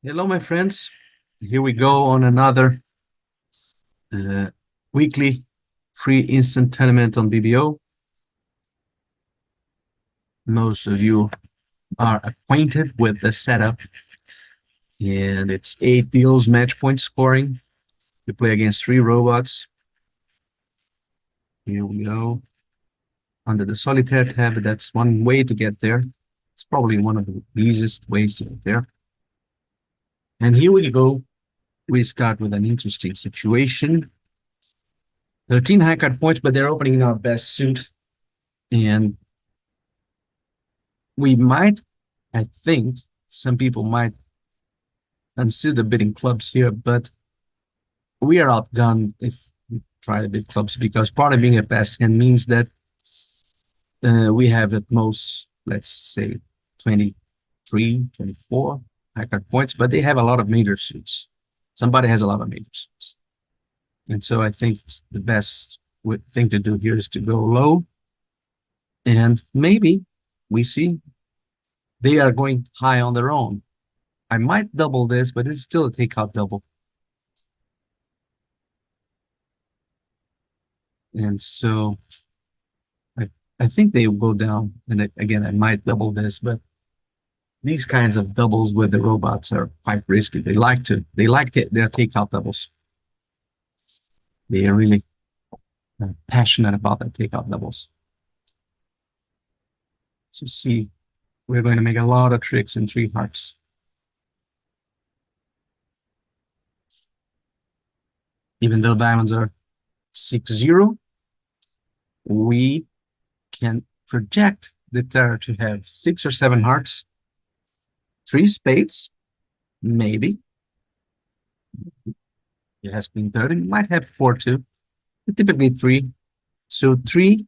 Hello, my friends. Here we go on another uh, weekly free instant tournament on BBO. Most of you are acquainted with the setup, and it's 8 deals match point scoring. You play against 3 robots. Here we go. Under the solitaire tab, that's one way to get there. It's probably one of the easiest ways to get there. And here we go. We start with an interesting situation. 13 high card points, but they're opening our best suit. And we might, I think, some people might consider bidding clubs here, but we are outgunned if we try to bid clubs because part of being a best hand means that we have at most, let's say, 23, 24 high card points, but they have a lot of major suits. Somebody has a lot of major suits. And so I think it's the best thing to do here is to go low. And maybe we see they are going high on their own. I might double this, but it's still a takeout double. And so I think they will go down. And again, I might double this, but these kinds of doubles with the robots are quite risky. They like their takeout doubles. They are really passionate about their takeout doubles. So see, we're going to make a lot of tricks in 3 hearts. Even though diamonds are 6-0, we can project the terror to have 6 or 7 hearts, 3 spades, maybe. It has queen third, and might have 4 too, but typically 3. So 3,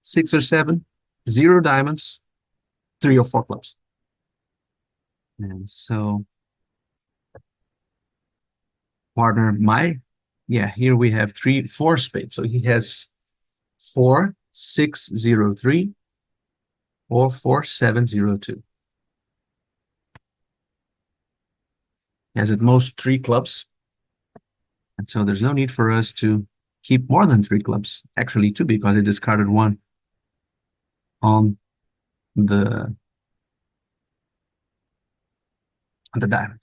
6 or 7, 0 diamonds, 3 or 4 clubs. And so partner here we have 4 spades. So he has 4, 6, 0, 3 or 4, 7, 0, 2. He has at most 3 clubs. And so there's no need for us to keep more than 3 clubs. Actually 2, because he discarded 1 on the diamond.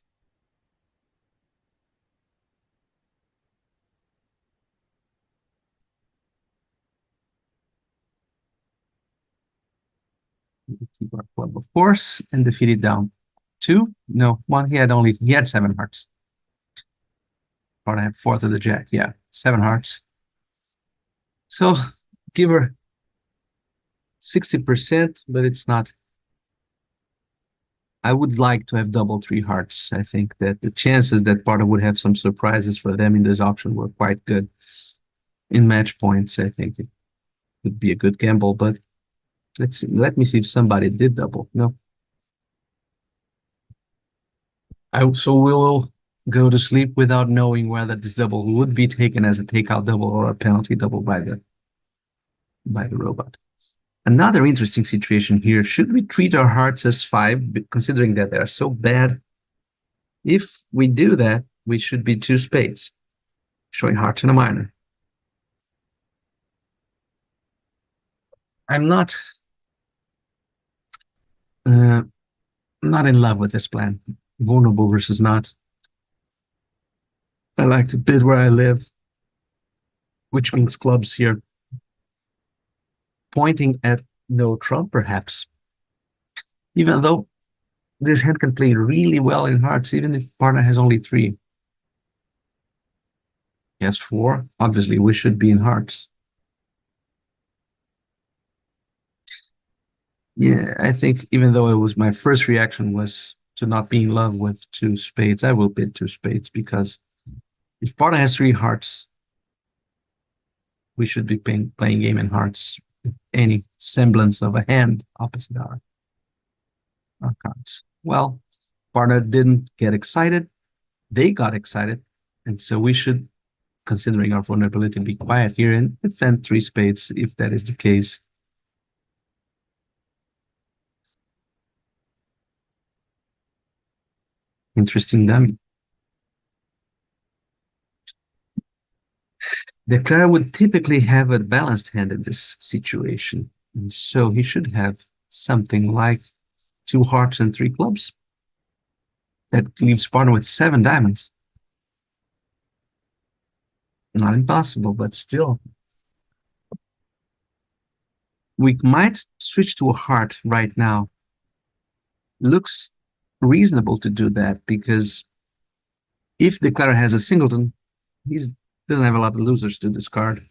Keep our club, of course, and defeat it down 2. No, 1. He had 7 hearts. But I have 4 to the jack. Yeah, 7 hearts. So give her 60%, but it's not. I would like to have double 3 hearts. I think that the chances that Parta would have some surprises for them in this auction were quite good. In match points, I think it would be a good gamble, but let me see if somebody did double. No. So we'll go to sleep without knowing whether this double would be taken as a takeout double or a penalty double by the robot. Another interesting situation here. Should we treat our hearts as 5, considering that they are so bad? If we do that, we should be 2 spades, showing hearts in a minor. I'm not in love with this plan. Vulnerable versus not. I like to bid where I live, which means clubs here. Pointing at no trump, perhaps. Even though this hand can play really well in hearts, even if partner has only 3. He has 4. Obviously, we should be in hearts. Yeah, I think even though it was my first reaction was to not be in love with 2 spades, I will bid 2 spades because if partner has 3 hearts, we should be playing game in hearts with any semblance of a hand opposite our cards. Well, partner didn't get excited. They got excited. And so we should, considering our vulnerability, be quiet here and defend 3 spades if that is the case. Interesting dummy. The player would typically have a balanced hand in this situation. And so he should have something like two hearts and three clubs. That leaves partner with seven diamonds. Not impossible, but still. We might switch to a heart right now. Looks reasonable to do that because if the player has a singleton, he doesn't have a lot of losers to discard.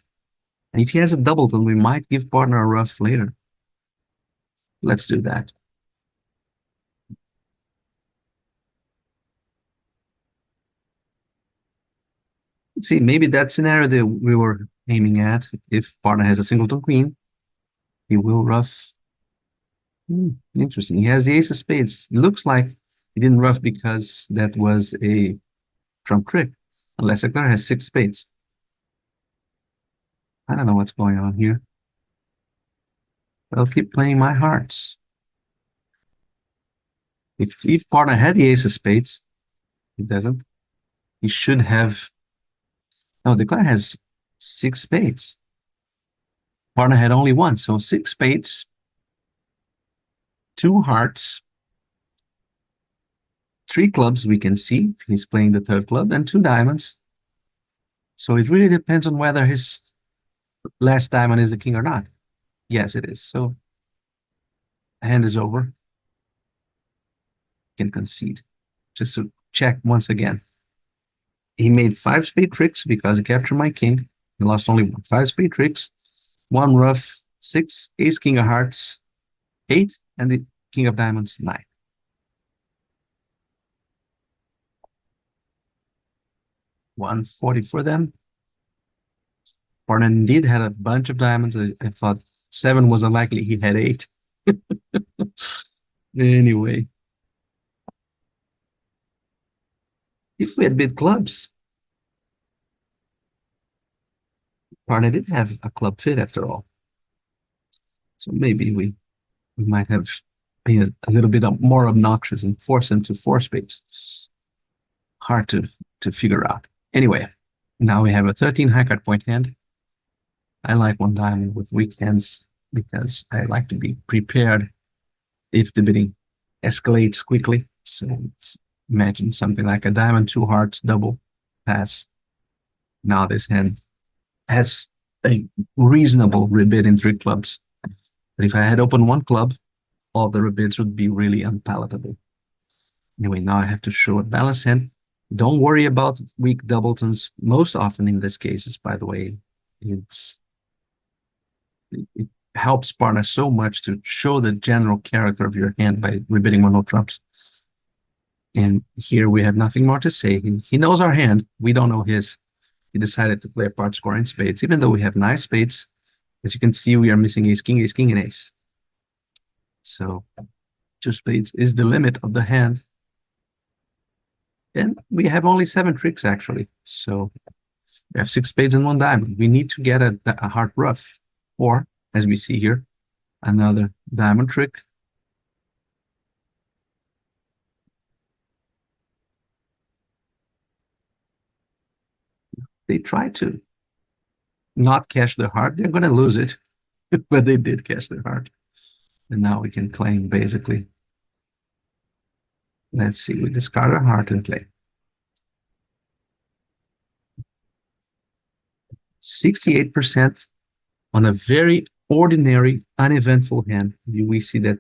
And if he has a doubleton, we might give partner a ruff later. Let's do that. Let's see, maybe that scenario that we were aiming at, if partner has a singleton queen, he will ruff. Interesting. He has the ace of spades. It looks like he didn't ruff because that was a trump trick, unless the player has six spades. I don't know what's going on here. I'll keep playing my hearts. If partner had the ace of spades, he doesn't. He should have. No, the player has six spades. Partner had only one, so six spades, two hearts, three clubs. We can see he's playing the third club, and two diamonds. So it really depends on whether his last diamond is a king or not. Yes, it is. So hand is over. Can concede. Just to check once again. He made five spade tricks because he captured my king. He lost only one. Five spade tricks, one ruff, six, ace, king of hearts, eight, and the king of diamonds, nine. 140 for them. Partner indeed had a bunch of diamonds. I thought seven was unlikely. He had eight. Anyway, if we had bid clubs, partner did have a club fit after all. So maybe we might have been a little bit more obnoxious and force him to four spades. Hard to figure out. Anyway, now we have a 13 high card point hand. I like one diamond with weak hands because I like to be prepared if the bidding escalates quickly. So let's imagine something like a diamond, two hearts, double pass. Now this hand has a reasonable rebid in three clubs. But if I had opened one club, all the rebids would be really unpalatable. Anyway, now I have to show a balanced hand. Don't worry about weak doubletons. Most often in these cases, by the way, it helps partner so much to show the general character of your hand by rebidding one no trumps. And here we have nothing more to say. He knows our hand. We don't know his. He decided to play a part score in spades, even though we have nice spades. As you can see, we are missing ace, king, and ace. So two spades is the limit of the hand. And we have only seven tricks, actually. So we have six spades and one diamond. We need to get a heart ruff. Or, as we see here, another diamond trick. They try to not cash the heart. They're going to lose it, but they did cash their heart. And now we can claim, basically. Let's see, we discard our heart and claim. 68% on a very ordinary, uneventful hand. We see that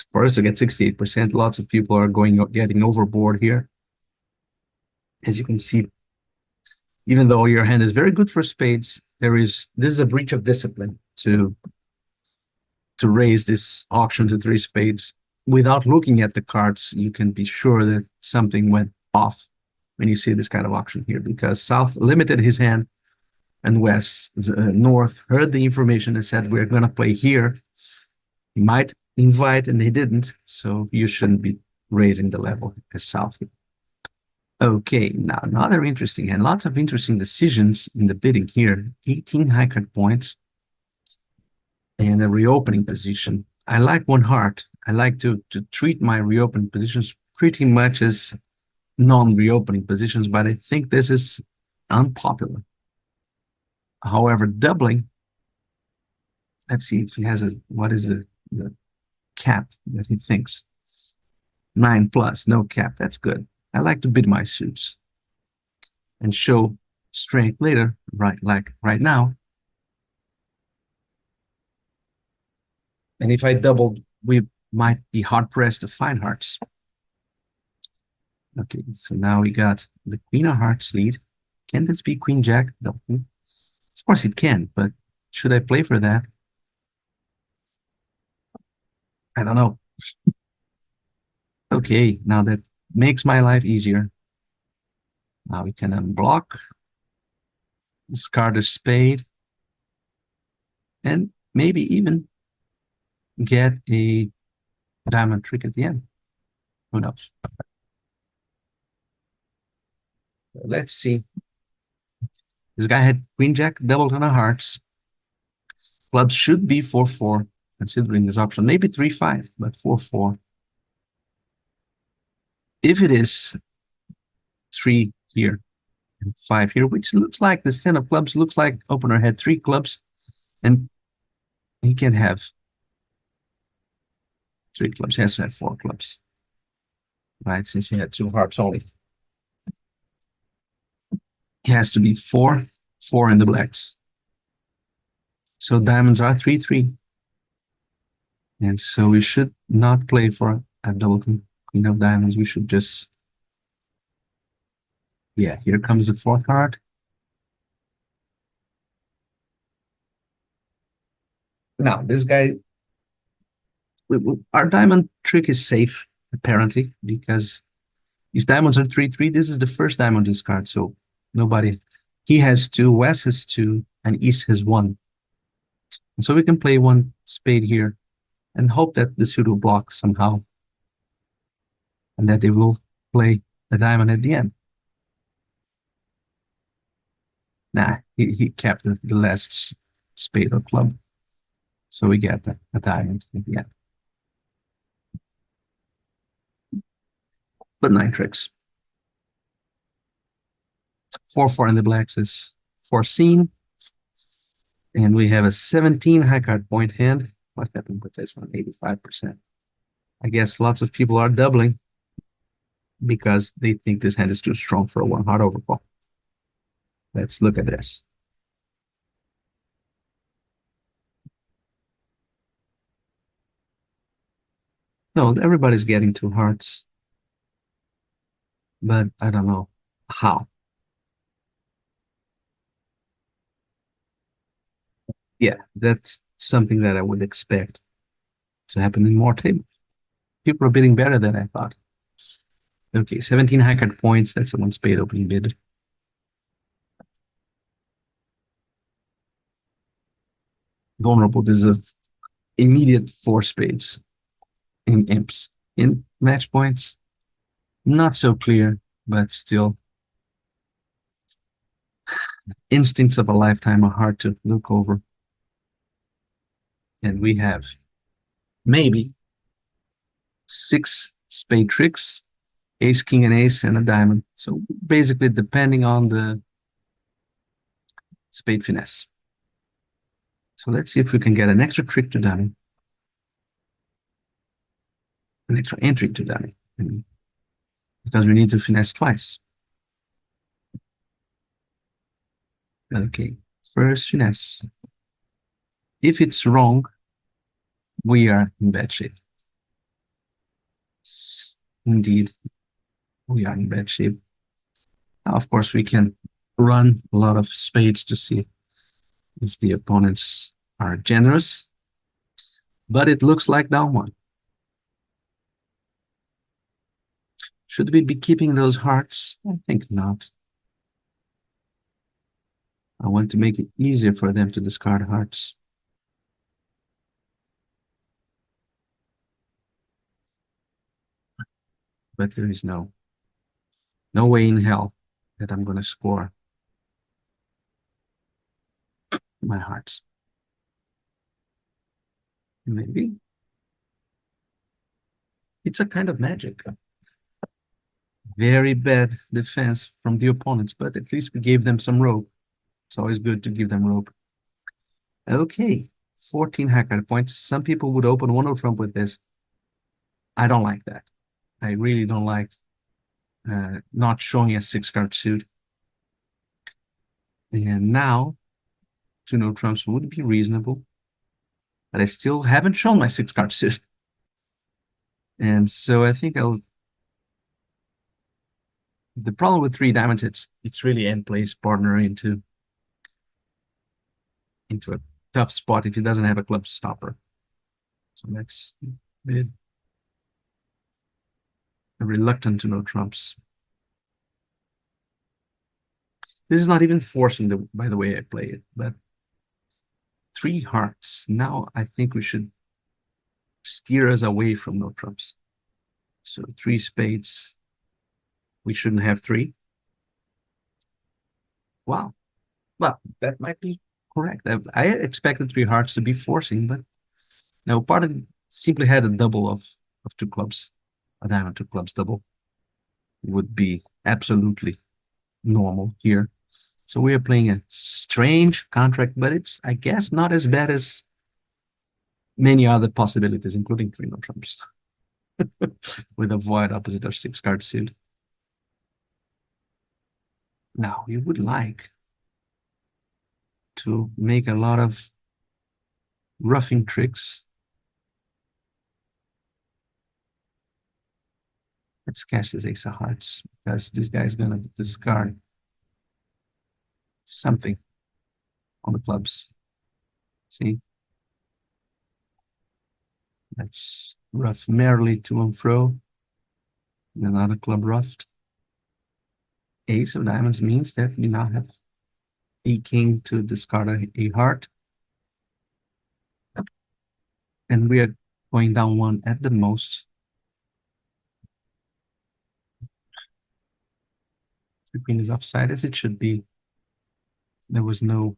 for us to get 68%, lots of people are getting overboard here. As you can see, even though your hand is very good for spades, this is a breach of discipline to raise this auction to three spades. Without looking at the cards, you can be sure that something went off when you see this kind of auction here, because South limited his hand and West, North heard the information and said, we're going to play here. He might invite, and he didn't, so you shouldn't be raising the level as South. Okay, now another interesting hand. Lots of interesting decisions in the bidding here. 18 high card points and a reopening position. I like one heart. I like to treat my reopening positions pretty much as non-reopening positions, but I think this is unpopular. However, doubling, let's see if he has what is the cap that he thinks. 9 plus, no cap. That's good. I like to bid my suits and show strength later, right? Like right now. And if I doubled, we might be hard pressed to find hearts. Okay, so now we got the Queen of Hearts lead. Can this be Queen Jack? No. Of course it can, but should I play for that? I don't know. Okay, now that makes my life easier. Now we can unblock, discard a spade, and maybe even get a diamond trick at the end. Who knows? Let's see. This guy had Queen Jack, double ton of hearts. Clubs should be 4-4, considering this option. Maybe 3-5, but 4-4. If it is 3 here and 5 here, which looks like the 10 of clubs, looks like opener had 3 clubs, and he can have 3 clubs. He has to have 4 clubs, right? Since he had 2 hearts only. He has to be 4-4 in the blacks. So diamonds are 3-3. And so we should not play for a double queen of diamonds. We should just, yeah, here comes the 4th card. Now, this guy, our diamond trick is safe, apparently, because if diamonds are 3-3, this is the first diamond discard, so nobody, he has 2, West has 2, and East has 1. And so we can play 1 spade here and hope that the suit will block somehow and that they will play a diamond at the end. Nah, he kept the last spade or club. So we get a diamond at the end. But 9 tricks. 4-4 in the blacks is foreseen. And we have a 17 high card point hand. What happened with this one? 85%. I guess lots of people are doubling because they think this hand is too strong for a 1 heart overcall. Let's look at this. No, everybody's getting 2 hearts. But I don't know how. Yeah, that's something that I would expect to happen in more tables. People are bidding better than I thought. Okay, 17 high card points. That's a 1 spade opening bid. Vulnerable. This is a immediate 4 spades in imps. In match points, not so clear, but still. Instincts of a lifetime are hard to look over. And we have maybe 6 spade tricks, ace, king, and ace, and a diamond. So basically, depending on the spade finesse. So let's see if we can get an extra trick to dummy. An extra entry to dummy. Because we need to finesse twice. Okay, first finesse. If it's wrong, we are in bad shape. Indeed, we are in bad shape. Now, of course, we can run a lot of spades to see if the opponents are generous, but it looks like down 1. Should we be keeping those hearts? I think not. I want to make it easier for them to discard hearts. But there is no way in hell that I'm going to score my hearts. Maybe. It's a kind of magic. Very bad defense from the opponents, but at least we gave them some rope. It's always good to give them rope. Okay, 14 high card points. Some people would open one trump with this. I don't like that. I really don't like not showing a 6 card suit. And now, two no trumps would be reasonable, but I still haven't shown my 6 card suit. And so I think I'll. The problem with 3 diamonds, it's really end plays partner into a tough spot if he doesn't have a club stopper. So that's bit reluctant to no trumps. This is not even forcing by the way I play it, but 3 hearts. Now I think we should steer us away from no trumps. So 3 spades. We shouldn't have 3. Wow. Well, that might be correct. I expected 3 hearts to be forcing, but no, part of simply had a double of 2 clubs. A diamond 2 clubs double would be absolutely normal here. So we are playing a strange contract, but it's, I guess, not as bad as many other possibilities, including 3 no trumps with a void opposite our 6 card suit. Now, you would like to make a lot of roughing tricks. Let's cash this ace of hearts because this guy's gonna discard something on the clubs. See? Let's rough merrily to and fro. Another club roughed. Ace of diamonds means that we now have a king to discard a heart. And we are going down 1 at the most. The queen is offside as it should be. There was no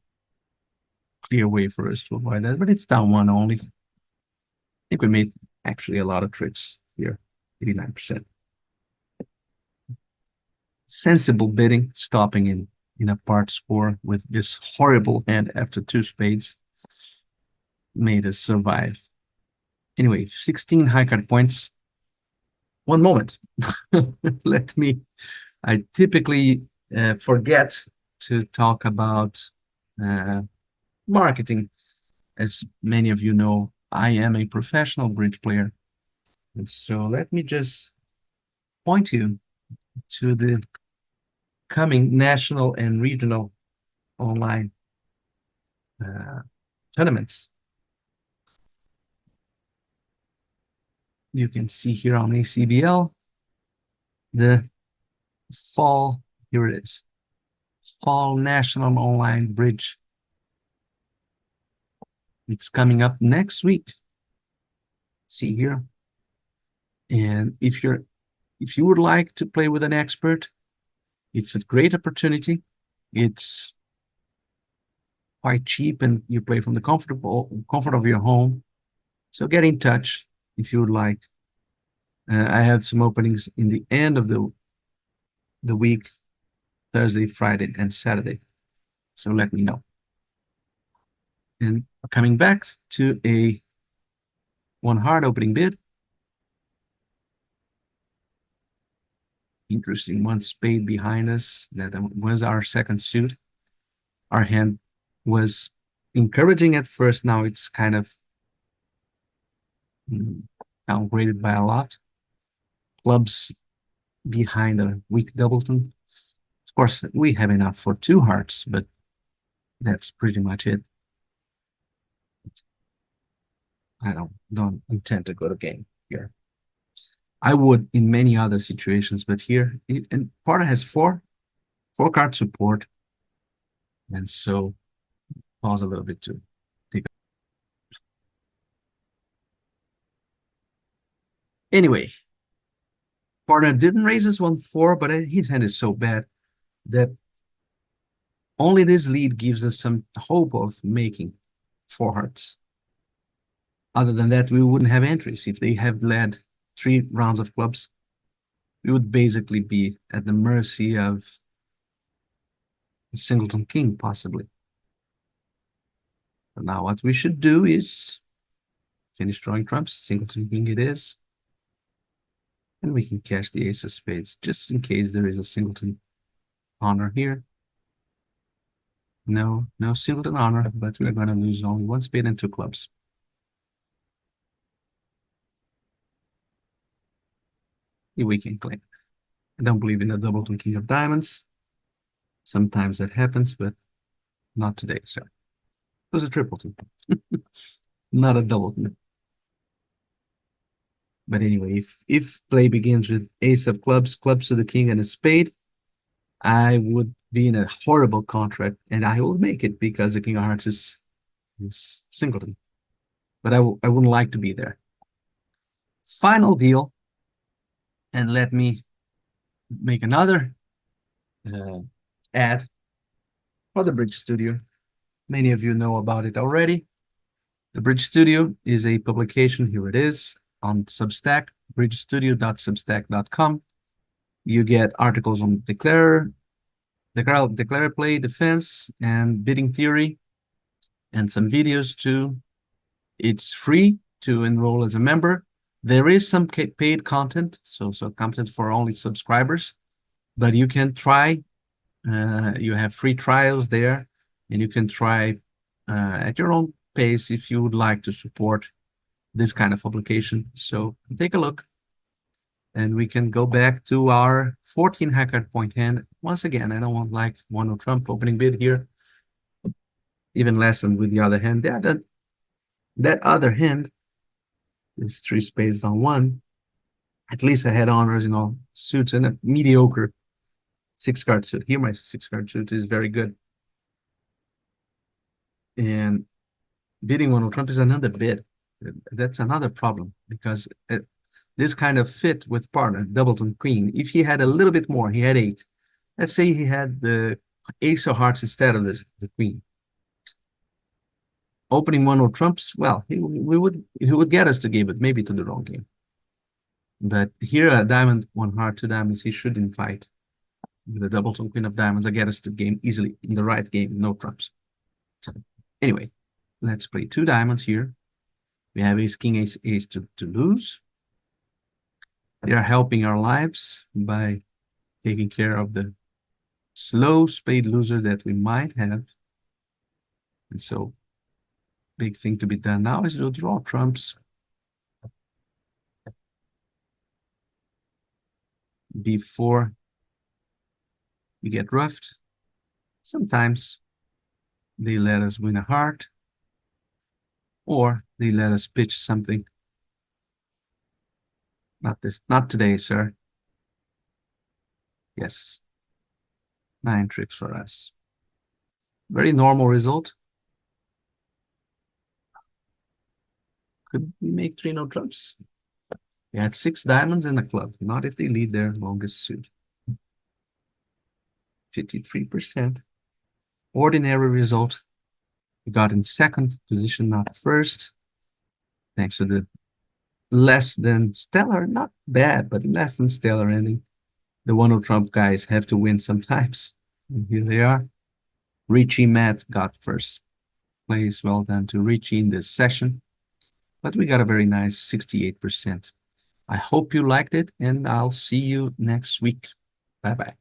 clear way for us to avoid that, but it's down 1 only. I think we made actually a lot of tricks here, 89%. Sensible bidding, stopping in a part score with this horrible hand after 2 spades made us survive. Anyway, 16 high card points. One moment. Let me. I typically forget to talk about marketing. As many of you know, I am a professional bridge player. And so let me just point you to the coming national and regional online tournaments. You can see here on ACBL the fall, here it is, fall national online bridge. It's coming up next week. See here. And if you would like to play with an expert, it's a great opportunity. It's quite cheap and you play from the comfort of your home. So get in touch if you would like. I have some openings in the end of the week, Thursday, Friday, and Saturday. So let me know. And coming back to a 1 hard opening bid. Interesting, 1 spade behind us. That was our second suit. Our hand was encouraging at first. Now it's kind of downgraded by a lot. Clubs behind a weak doubleton. Of course, we have enough for 2 hearts, but that's pretty much it. I don't intend to go to game here. I would in many other situations, but here, and partner has 4 card support. And so pause a little bit to take. Anyway, partner didn't raise his 1-4, but his hand is so bad that only this lead gives us some hope of making 4 hearts. Other than that, we wouldn't have entries if they have led 3 rounds of clubs. we would basically be at the mercy of the singleton king, possibly. But now what we should do is finish drawing trumps, singleton king it is, and we can cash the ace of spades, just in case there is a singleton honor here. No, no singleton honor, but we're going to lose only one spade and two clubs. We can claim. I don't believe in the doubleton king of diamonds. Sometimes that happens, but not today, sir. It was a tripleton, not a doubleton. But anyway, if play begins with ace of clubs, clubs to the king, and a spade, I would be in a horrible contract, and I will make it because the king of hearts is singleton. But I wouldn't like to be there. Final deal, and let me make another ad for the Bridge Studio. Many of you know about it already. The Bridge Studio is a publication. Here it is on Substack, bridgestudio.substack.com. You get articles on declare play, defense, and bidding theory, and some videos too. It's free to enroll as a member. There is some paid content, so content for only subscribers, but you can try. You have free trials there, and you can try at your own pace if you would like to support this kind of publication. So take a look, and we can go back to our 14 high card point hand. Once again, I don't want like one of Trump opening bid here, even less than with the other hand. That other hand is three spades on one. At least I had honors in all suits and a mediocre six-card suit. Here, my six-card suit is very good. And bidding one of Trump is another bid. That's another problem because this kind of fit with partner, doubleton queen. If he had a little bit more, he had eight. Let's say he had the ace of hearts instead of the queen. Opening one of trumps, well, he would get us the game, but maybe to the wrong game. But here, a diamond, one heart, two diamonds, he shouldn't fight. With a doubleton queen of diamonds, I get us the game easily in the right game, no trumps. Anyway, let's play two diamonds here. We have ace, king, ace, ace to lose. They are helping our lives by taking care of the slow spade loser that we might have. And so, big thing to be done now is to draw trumps before we get roughed. Sometimes they let us win a heart, or they let us pitch something. Not today, sir. Yes. 9 tricks for us. Very normal result. Could we make 3 no trumps? We had 6 diamonds in the club, not if they lead their longest suit. 53%. Ordinary result. We got in second position, not first. Thanks to the less than stellar, not bad, but less than stellar ending. The one Trump guys have to win sometimes. And here they are. Richie Matt got first place. Well done to Richie in this session. But we got a very nice 68%. I hope you liked it, and I'll see you next week. Bye-bye.